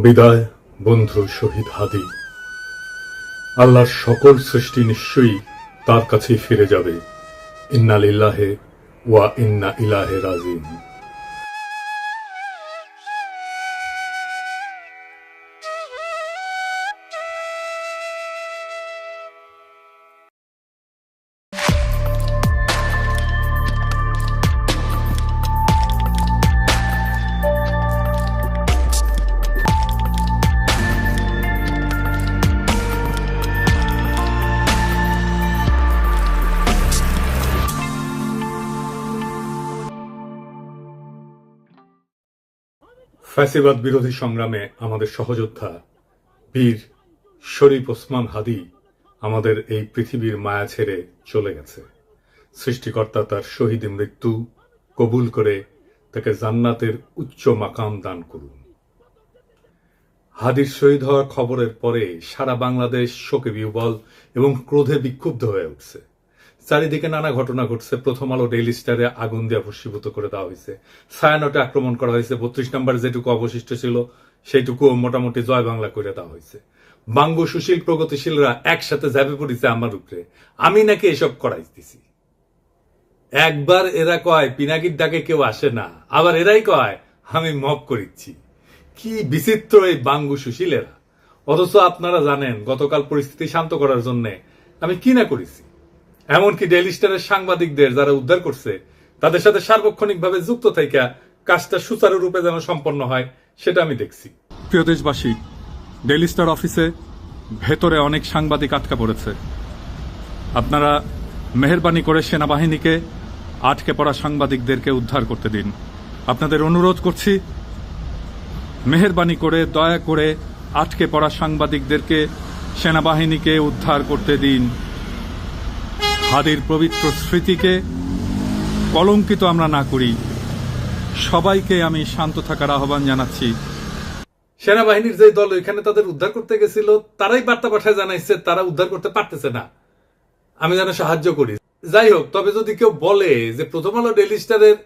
বিদায় বন্ধু শহীদ হাদি। আল্লাহর সকল সৃষ্টি নিশ্চয়ই তার কাছেই ফিরে যাবে। ইন্না লিল্লাহি ওয়া ইন্না ইলাইহি রাজিউন। ফ্যাসিবাদ বিরোধী সংগ্রামে আমাদের সহযোদ্ধা বীর শরীফ ওসমান হাদি আমাদের এই পৃথিবীর মায়া ছেড়ে চলে গেছে। সৃষ্টিকর্তা তার শহীদ মৃত্যু কবুল করে তাকে জান্নাতের উচ্চ মাকাম দান করুন। হাদির শহীদ হওয়ার খবরের পরে সারা বাংলাদেশ শোকে বিহ্বল এবং ক্রোধে বিক্ষুব্ধ হয়ে উঠছে। চারিদিকে নানা ঘটনা ঘটছে। প্রথম আলো ডেইলি স্টারে আগুন দিয়ে ভস্মীভূত করে দেওয়া হয়েছে। ছায়ানটে আক্রমণ করা হয়েছে। 32 নম্বর যেটুকু অবশিষ্ট ছিল সেইটুকু মোটামুটি জয় বাংলা করে দেওয়া হয়েছে। বাঙ্গু সুশীল প্রগতিশীলরা একসাথে ঝাঁপে পড়েছে আমার উপরে, আমি নাকি এসব করাইতেছি। একবার এরা কয় পিনাকির ডাকে কেউ আসে না, আবার এরাই কয় আমি মব করিচ্ছি। কি বিচিত্র এই বাঙ্গু সুশীলেরা। অথচ আপনারা জানেন গতকাল পরিস্থিতি শান্ত করার জন্য আমি কি না করেছি। এমনকি ডেইলি স্টারের সাংবাদিকদের যারা উদ্ধার করছে তাদের সাথে সার্বক্ষণিকভাবে যুক্ত থেকে কাজটা সুচারুরূপে যেন সম্পন্ন হয় সেটা আমি দেখছি। প্রিয় দেশবাসী, ডেইলি স্টার অফিসে ভেতরে অনেক সাংবাদিক আটকা পড়েছে। আপনারা মেহেরবানি করে সেনাবাহিনীকে আটকে পড়া সাংবাদিকদেরকে উদ্ধার করতে দিন। আপনাদের অনুরোধ করছি, মেহেরবানি করে দয়া করে আটকে পড়া সাংবাদিকদেরকে সেনাবাহিনীকে উদ্ধার করতে দিন। হাদির পবিত্র স্মৃতিকে কলঙ্কিত আমরা না করি। সবাইকে আমি শান্ত থাকার আহ্বান জানাচ্ছি। সেনাবাহিনীর যে দল এখানে তাদের উদ্ধার করতে গেছিল তারাই বার্তা পাঠায় জানাইছে তারা উদ্ধার করতে পারতেছে না, আমি যেন সাহায্য করি। যাই হোক, তবে যদি কেউ বলে যে প্রথম আলো ডেইলি স্টারের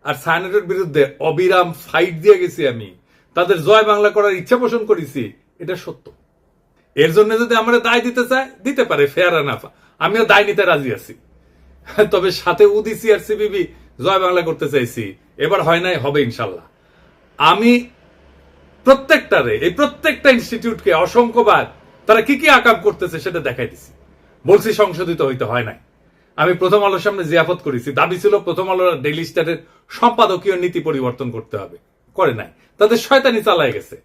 আর ছায়ানটের বিরুদ্ধে অবিরাম ফাইট দিয়ে গেছি, আমি তাদের জয় বাংলা করার ইচ্ছা পোষণ করেছি, এটা সত্য। এর জন্য যদি আমরা দায় দিতে চায় দিতে পারে, ফেয়ার এনাফ, আমিও দায় নিতে রাজি আছি। তবে সাথে উদিসি আর সিবিবি জয় বাংলা করতে চাইছি, এবার হয় নাই, হবে ইনশাল্লাহ। আমি প্রত্যেকটা ইনস্টিটিউটকে অসংখ্যবার তারা কি কি আকাম করতেছে সেটা দেখাই দিছি। বলছি সংশোধিত হইতে হয় নাই। আমি প্রথম আলোর সামনে জিয়াফত করেছি, দাবি ছিল প্রথম আলোর ডেইলি স্টারের সম্পাদকীয় নীতি পরিবর্তন করতে হবে, করে নাই। তাদের শয়তানি চালায় গেছে।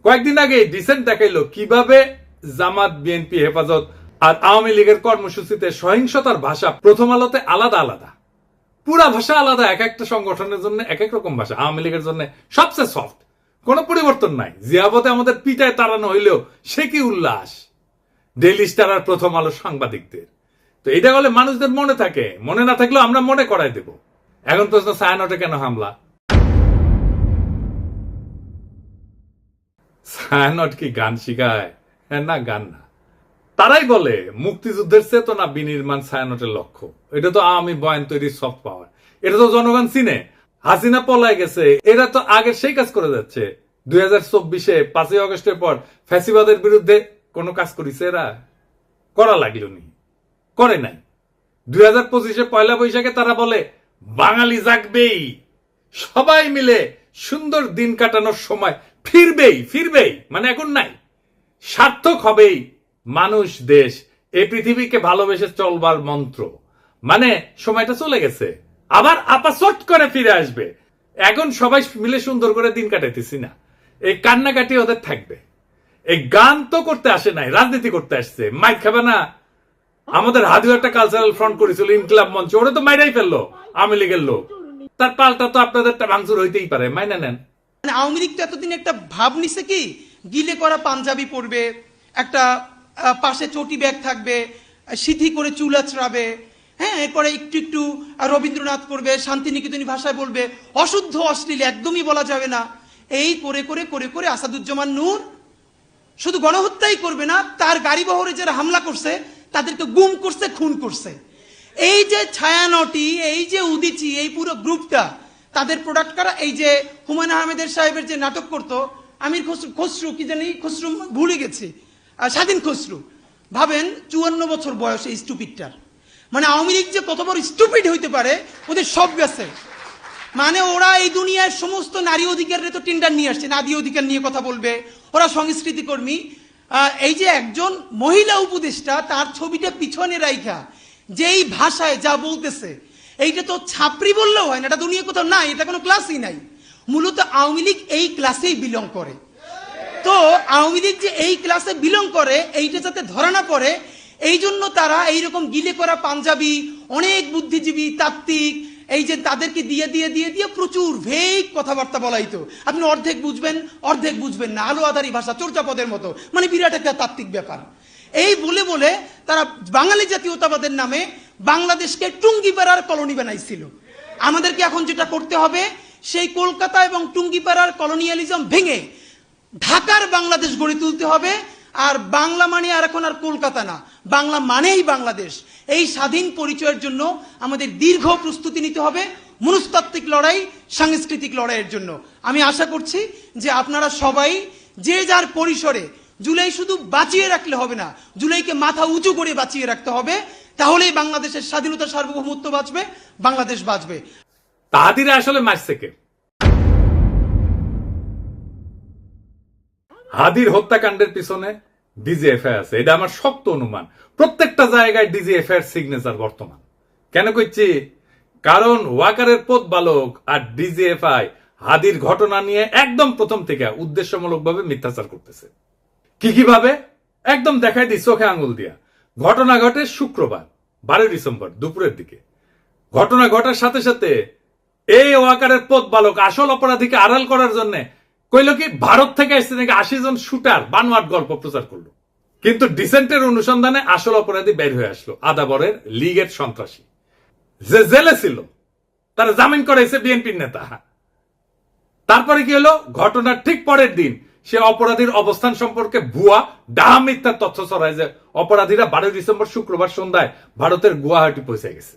কয়েকদিন আগে ডিসেন্ট দেখাইলো কিভাবে জামাত, বিএনপি, হেফাজত আর আওয়ামী লীগের কর্মসূচিতে সহিংসতার ভাষা প্রথম আলোতে আলাদা আলাদা, পুরা ভাষা আলাদা। এক একটা সংগঠনের জন্য এক এক রকম ভাষা। আওয়ামী লীগের জন্য সবচেয়ে সফট, কোনো পরিবর্তন নাই। জিয়াবতে আমাদের পিটায় তাড়ানো হইলেও সে কি উল্লাস ডেইলি স্টার আর প্রথম আলো সাংবাদিকদের। তো এটা বলে মানুষদের মনে থাকে, মনে না থাকলেও আমরা মনে করাই দেব। এখন প্রশ্ন, ছায়ানটে কেন হামলা? ছায়ানট কি গান শিখায়? না, গান না। তারাই বলে মুক্তিযুদ্ধের চেতনা বিনির্মাণ ছায়ানটের লক্ষ্য। এটা তো আওয়ামী বয়ান তৈরির সফট পাওয়ার। এটা তো জনগণ চিনে। হাসিনা পলায় গেছে, এরা তো আগে সেই কাজ করে যাচ্ছে। 2024-এ 5ই আগস্টের পর ফ্যাসিবাদের বিরুদ্ধে কোনো কাজ করেছে এরা? করা লাগলো নি, করে নাই। 2025-এ পয়লা বৈশাখে তারা বলে বাঙালি জাগবেই, সবাই মিলে সুন্দর দিন কাটানোর সময় ফিরবেই, মানে এখন নাই, সার্থক হবেই মানুষ, দেশ, এই পৃথিবীকে ভালোবেসে চলবার মন্ত্র। মানে সময়টা চলে গেছে, আবার আপাসট করে ফিরে আসবে। এখন সবাই মিলে সুন্দর করে দিন কাটাইতেছি না, এই কান্নাকাটি ওদের থাকবে। এই গান তো করতে আসে নাই, রাজনীতি করতে আসছে। মাইক খাবে না? আমাদের হাদিও একটা কালচারাল ফ্রন্ট করেছিল, ইনকিলাব মঞ্চ, ওরা তো মাইরাই ফেললো আওয়ামী লীগের লোক। তার পাল্টা তো আপনাদেরটা ভাঙচুর হইতেই পারে, মাইনা নেন। আওয়ামী লীগ তো এতদিন একটা ভাব নিছে কি, গিলে করা পাঞ্জাবি পরবে, একটা পাশে চটি ব্যাগ থাকবে, সিথি করে চুল আঁচড়াবে, হ্যাঁ, এরপরে একটু রবীন্দ্রনাথ করবে, শান্তিনিকেতনী ভাষায় বলবে, অশুদ্ধ অশ্লীল একদমই বলা যাবে না। এই করে করে করে করে আসাদুজ্জামান নূর শুধু গণহত্যাই করবে না, তার গাড়ি বহরে যারা হামলা করছে তাদেরকে গুম করছে, খুন করছে। এই যে ছায়ানটি, এই যে উদিচি, এই পুরো গ্রুপটা, তাদের প্রোডাক্ট কারা? এই যে হুমায়ুন আহমেদের সাহেবের যে নাটক করতো আমির খসরু খসরু কি জানি খসরু ভুলে গেছি, স্বাধীন খসরু, ভাবেন 54 বছর বয়স এই স্টুপিডটার। মানে আওয়ামী লীগ যে কত বড় স্টুপিড হইতে পারে ওদের সব গেছে। মানে ওরা এই দুনিয়ার সমস্ত নারী অধিকারের তো টেন্ডার নিয়ে আসছে, নারী অধিকার নিয়ে কথা বলবে, ওরা সংস্কৃতি কর্মী। এই যে একজন মহিলা উপদেষ্টা তার ছবিটা পিছনে রাইখা যেই ভাষায় যা বলতেছে, এইটা তো ছাপরি বললেও হয় না, এটা দুনিয়া কোথাও নাই, এটা কোনো ক্লাসই নাই। মূলত আওয়ামী লীগ এই ক্লাসেই বিলং করে। তো আওয়ামী লীগ যে এই ক্লাসে বিলং করে এইটা যাতে ধরা না পড়ে, এই জন্য তারা এইরকম গিলে করা পাঞ্জাবি, অনেক বুদ্ধিজীবী তাত্ত্বিক, এই যে তাদেরকে দিয়ে দিয়ে দিয়ে দিয়ে প্রচুর ভেগ কথাবার্তা বলাইতো। আপনি অর্ধেক বুঝবেন অর্ধেক বুঝবেন না, আলো আধারি ভাষা, চর্যাপদের মতো, মানে বিরাট একটা তাত্ত্বিক ব্যাপার। এই বলে বলে তারা বাঙালি জাতীয়তাবাদের নামে বাংলাদেশকে টুঙ্গিপাড়ার কলোনি বানাইছিল। আমাদেরকে এখন যেটা করতে হবে, সেই কলকাতা এবং টুঙ্গিপাড়ার কলোনিয়ালিজম ভেঙে ঢাকার বাংলাদেশ গড়ে তুলতে হবে। আর বাংলা মানে আর এখন আর কলকাতা না, বাংলা মানেই বাংলাদেশ। এই স্বাধীন পরিচয়ের জন্য আমাদের দীর্ঘ প্রস্তুতি নিতে হবে, মনস্তাত্ত্বিক লড়াই, সাংস্কৃতিক লড়াইয়ের জন্য। আমি আশা করছি যে আপনারা সবাই যে যার পরিসরে, জুলাই শুধু বাঁচিয়ে রাখলে হবে না, জুলাইকে মাথা উঁচু করে বাঁচিয়ে রাখতে হবে, তাহলেই বাংলাদেশের স্বাধীনতা, সার্বভৌমত্ব বাঁচবে, বাংলাদেশ বাঁচবে। তাহাদিরা আসলে মারছে কে? হাদির হত্যাকাণ্ডের পিছনে ডিজিএফআই আছে, এটা আমার শক্ত অনুমান। প্রত্যেকটা জায়গায় ডিজিএফআই এর সিগনেচার বর্তমান। কেন কইছি? কারণ ওয়াকারের পথ বালক আর ডিজিএফআই হাদির ঘটনা নিয়ে একদম প্রথম থেকে উদ্দেশ্যমূলকভাবে মিথ্যাচার করতেছে। কিভাবে? একদম দেখাই দিই চোখে আঙুল দিয়া। ঘটনা ঘটে শুক্রবার 12 ডিসেম্বর দুপুরের দিকে। ঘটনা ঘটার সাথে সাথে এই ওয়াকারের পথ বালক আসল অপরাধীকে আড়াল করার জন্য কইল কি ভারত থেকে আসছে নাকি 80 জন শুটার বানোয়াট গল্প প্রচার করলো। কিন্তু ডিসেন্টের অনুসন্ধানে আসল অপরাধী বের হয়ে আসলো, আদাবরের লীগের সন্ত্রাসী যে জেলে ছিল, তারা জামিন করাইছে বিএনপির নেতা। তারপরে কি হলো? ঘটনার ঠিক পরের দিন সে অপরাধীর অবস্থান সম্পর্কে ভুয়া ডাহা মিথ্যা তথ্য ছড়ায় যে অপরাধীরা 12 ডিসেম্বর শুক্রবার সন্ধ্যায় ভারতের গুয়াহাটি পৌঁছে গেছে।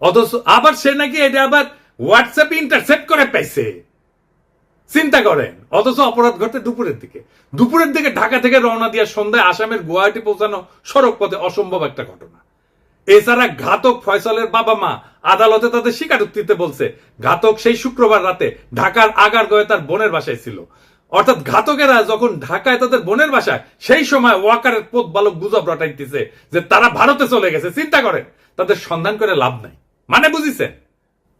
অথচ আবার সে নাকি এটা আবার হোয়াটসঅ্যাপে ইন্টারসেপ্ট করে পাইছে। চিন্তা করেন। অথচ অপরাধ ঘটে দুপুরের দিকে। দুপুরের দিকে ঢাকা থেকে রওনা দিয়ে সন্ধ্যায় আসামের গুয়াহাটি পৌঁছানো সড়ক পথে অসম্ভব একটা ঘটনা। এছাড়া ঘাতক ফয়সালের বাবা মা আদালতে তাদের স্বীকারোক্তিতে বলছে ঘাতক সেই শুক্রবার রাতে ঢাকার আগারগাঁওয়ে তার বোনের বাসায় ছিল। অর্থাৎ ঘাতকেরা যখন ঢাকায় তাদের বোনের বাসায়, সেই সময় ওয়াকারের পথ বালক গুজব রটাইতেছে যে তারা ভারতে চলে গেছে। চিন্তা করেন, তাদের সন্ধান করে লাভ নাই। মানে বুঝিছেন?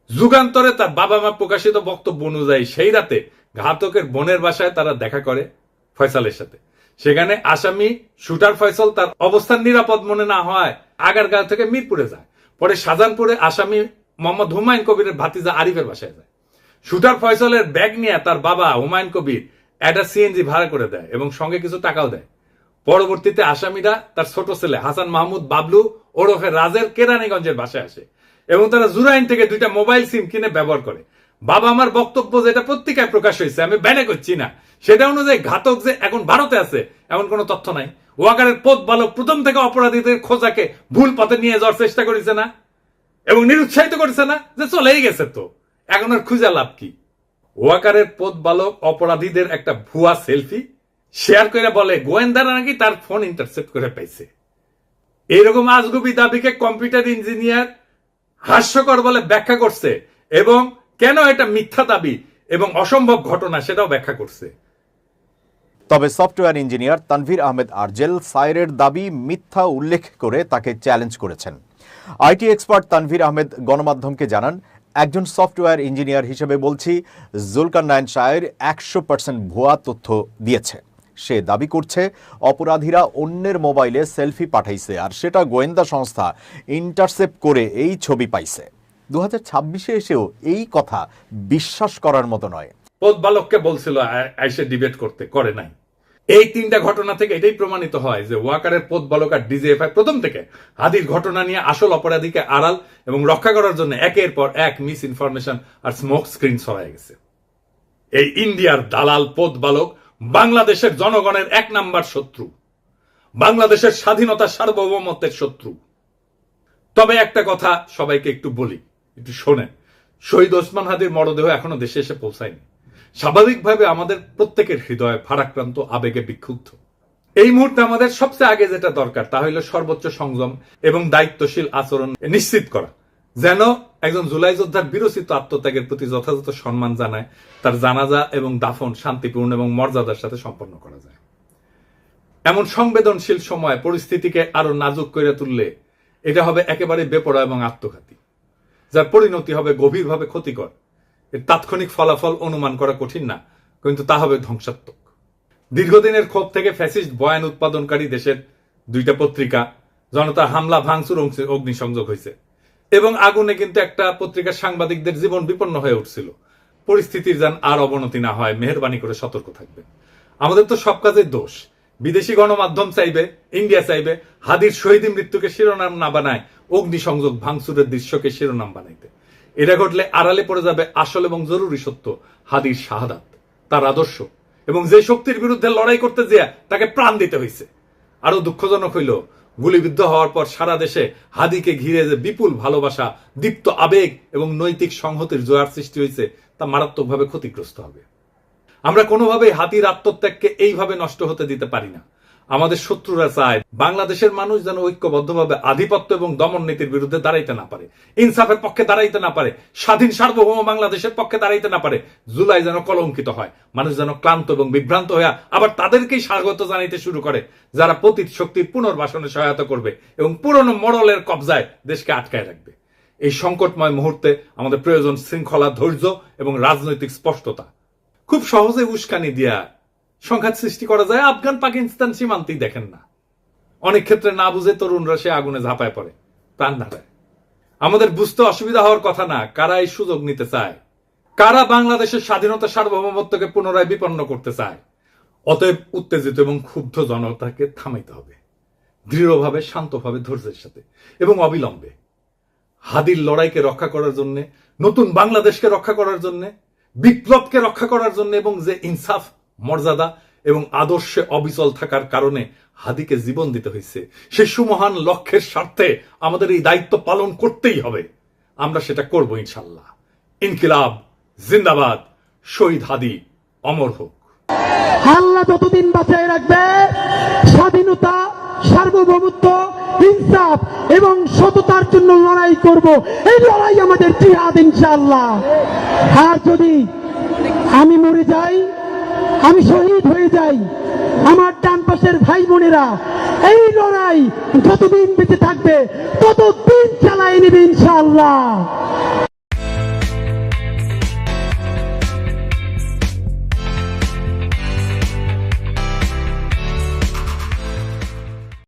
যুগান্তরে তার বাবা মা প্রকাশিত বক্তব্য অনুযায়ী সেই রাতে ঘাতকের বোনের বাসায় তারা দেখা করে ফয়সালের সাথে। সেখানে আসামি শুটার ফয়সাল তার অবস্থান নিরাপদ মনে না হয় আগারগাঁও থেকে মিরপুরে যায়। পরে শাহজাহানপুরে আসামি মোহাম্মদ হুমায়ুন কবিরের ভাতিজা আরিফের বাসায় যায়। শুটার ফয়সালের ব্যাগ নিয়ে তার বাবা হুমায়ুন কবির একটা সিএনজি ভাড়া করে দেয় এবং সঙ্গে কিছু টাকাও দেয়। পরবর্তীতে আসামিরা তার ছোট ছেলে হাসান মাহমুদ বাবলু ওরফে রাজের কেরানীগঞ্জের বাসায় আসে এবং তারা জুরাইন থেকে 2টা মোবাইল সিম কিনে ব্যবহার করে। বাবা আমার বক্তব্য যেটা পত্রিকায় প্রকাশ হয়েছে, আমি ব্যানে করছি না, সেটা অনুযায়ী ঘাতক যে এখন ভারতে আছে এমন কোনো তথ্য নাই। ওয়াকারের পথ বালক প্রথম থেকে অপরাধীদের খোঁজাকে ভুল পথে নিয়ে যাওয়ার চেষ্টা করেছে না এবং নিরুৎসাহিত করেছে না যে চলেই গেছে, তো এখন আর খুঁজে লাভ কি? ওয়াকারের পথ বালক অপরাধীদের একটা ভুয়া সেলফি শেয়ার করে বলে গোয়েন্দারা নাকি তার ফোন ইন্টারসেপ্ট করে পাইছে। এইরকম আজগুবি দাবিকে কম্পিউটার ইঞ্জিনিয়ার হাস্যকর বলে ব্যাখ্যা করছে এবং কেন এটা মিথ্যা দাবি এবং অসম্ভব ঘটনা সেটাও ব্যাখ্যা করছে। তবে সফটওয়্যার ইঞ্জিনিয়ার তানভীর আহমেদ আরজেল সাইরের দাবি মিথ্যা উল্লেখ করে তাকে চ্যালেঞ্জ করেছেন। আইটি এক্সপার্ট তানভীর আহমেদ গণমাধ্যমকে জানান, একজন সফটওয়্যার ইঞ্জিনিয়ার হিসেবে বলছি, জুলকারনাইন সায়ের 100% ভুয়া তথ্য দিয়েছে। সে দাবি করছে অপরাধীরা অন্যের মোবাইলে সেলফি পাঠাইছে আর সেটা গোয়েন্দা সংস্থা ইন্টারসেপ্ট করে এই ছবি পাইছে। 2026-এ এসেও এই কথা বিশ্বাস করার মতো নয়। পথ বালককে বলছিল আইসে ডিবেট করতে, করে নাই। এই 3টা ঘটনা থেকে এটাই প্রমাণিত হয় যে ওয়াকারের পথ বালক আর ডিজিএফআই প্রথম থেকে হাদির ঘটনা নিয়ে আসল অপরাধীকে আড়াল এবং রক্ষা করার জন্য একের পর এক মিস ইনফরমেশন আর স্মোক স্ক্রিন ছড়ায় গেছে। এই ইন্ডিয়ার দালাল পথ বালক বাংলাদেশের জনগণের 1 নাম্বার শত্রু, বাংলাদেশের স্বাধীনতা সার্বভৌমত্বের শত্রু। তবে একটা কথা সবাইকে একটু বলি, একটু শোনেন। শহীদ ওসমান হাদির মরদেহ এখনো দেশে এসে পৌঁছায়নি। স্বাভাবিকভাবে আমাদের প্রত্যেকের হৃদয় ভারাক্রান্ত, আবেগে বিক্ষুব্ধ। এই মুহূর্তে আমাদের সবচেয়ে আগে যেটা দরকার তা হলো সর্বোচ্চ সংযম এবং দায়িত্বশীল আচরণ নিশ্চিত করা, যেন একজন জুলাই যোদ্ধার বিরচিত আত্মত্যাগের প্রতি যথাযথ সম্মান জানায় তার জানাজা এবং দাফন শান্তিপূর্ণ এবং মর্যাদার সাথে সম্পন্ন করা যায়। এমন সংবেদনশীল সময় পরিস্থিতিকে আরো নাজুক করে তুললে এটা হবে একেবারে বেপরোয়া এবং আত্মঘাতী, যার পরিণতি হবে গভীরভাবে ক্ষতিকর। এর তাৎক্ষণিক ফলাফল অনুমান করা কঠিন না, কিন্তু তা হবে ধ্বংসাত্মক। দীর্ঘদিনের ক্ষোভ থেকে ফ্যাসিস্ট বয়ান উৎপাদনকারী দেশের দুইটা পত্রিকা জনতা হামলা, ভাঙচুর, অগ্নিসংযোগ হয়েছে এবং আগুনে কিন্তু একটা পত্রিকার সাংবাদিকদের জীবন বিপন্ন হয়ে উঠছিল। পরিস্থিতির যেন আর অবনতি না হয়, মেহেরবানি করে সতর্ক থাকবেন। আমাদের তো সব কাজের দোষ। বিদেশি গণমাধ্যম চাইবে, ইন্ডিয়া চাইবে হাদির শহীদ মৃত্যুকে শিরোনাম না বানায় অগ্নিসংযোগ ভাঙচুরের দৃশ্যকে শিরোনাম বানাইতে। এটা ঘটলে আড়ালে পড়ে যাবে আসল এবং জরুরি সত্য, হাদির শাহাদাত, তার আদর্শ এবং যে শক্তির বিরুদ্ধে লড়াই করতে যেয়ে তাকে প্রাণ দিতে হয়েছে। আরো দুঃখজনক হইল, গুলিবিদ্ধ হওয়ার পর সারা দেশে হাদিকে ঘিরে যে বিপুল ভালোবাসা, দীপ্ত আবেগ এবং নৈতিক সংহতির জোয়ার সৃষ্টি হয়েছে তা মারাত্মকভাবে ক্ষতিগ্রস্ত হবে। আমরা কোনোভাবেই হাদির আত্মত্যাগকে এইভাবে নষ্ট হতে দিতে পারি না। আমাদের শত্রুরা চায় বাংলাদেশের মানুষ যেন ঐক্যবদ্ধভাবে আধিপত্য এবং দমন নীতির বিরুদ্ধে দাঁড়াইতে না পারে, ইনসাফের পক্ষে দাঁড়াইতে না পারে, স্বাধীন সার্বভৌম বাংলাদেশের পক্ষে দাঁড়াইতে না পারে। জুলাই যেন কলঙ্কিত হয়, মানুষ যেন ক্লান্ত এবং বিভ্রান্ত হয়ে আবার তাদেরকেই স্বাগত জানাইতে শুরু করে যারা পতিত শক্তির পুনর্বাসনে সহায়তা করবে এবং পুরনো মডেলের কবজায় দেশকে আটকায় রাখবে। এই সংকটময় মুহূর্তে আমাদের প্রয়োজন শৃঙ্খলা, ধৈর্য এবং রাজনৈতিক স্পষ্টতা। খুব সহজে উস্কানি দিয়া সংঘাত সৃষ্টি করা যায়। আফগান পাকিস্তান সীমান্তেই দেখেন না, অনেক ক্ষেত্রে না বুঝে তরুণরা সে আগুনে ঝাঁপায় পড়ে, প্রাণ হারায়। আমাদের বুঝতে অসুবিধা হওয়ার কথা না কারা এই সুযোগ নিতে চায়, কারা বাংলাদেশের স্বাধীনতা সার্বভৌমত্বকে পুনরায় বিপন্ন করতে চায়। অতএব উত্তেজিত এবং ক্ষুব্ধ জনতাকে থামাইতে হবে, দৃঢ়ভাবে, শান্তভাবে, ধৈর্যের সাথে এবং অবিলম্বে। হাদির লড়াইকে রক্ষা করার জন্য, নতুন বাংলাদেশকে রক্ষা করার জন্য, বিপ্লবকে রক্ষা করার জন্য এবং যে ইনসাফ, মর্যাদা এবং আদর্শে অবিচল থাকার কারণে হাদিকে জীবন দিতে হয়েছে, সেই সুমহান লক্ষ্যের স্বার্থে আমাদের এই দায়িত্ব পালন করতেই হবে। আমরা সেটা করব ইনশাল্লাহ। ইনকিলাব জিন্দাবাদ, শহীদ হাদি অমর হোক। আল্লাহ যতদিন বাঁচায় রাখবে, স্বাধীনতা, সার্বভৌমত্ব, ইনসাফ এবং সততার জন্য লড়াই করব। এই লড়াই আমাদের জিহাদ ইনশাআল্লাহ। আর যদি আমি মরে যাই, আমি শহীদ হয়ে যাই, আমার ডান পাশের ভাই বোনেরা এই লড়াই যতদিন বেঁচে থাকবে ততদিন চালায় নেবে ইনশাআল্লাহ।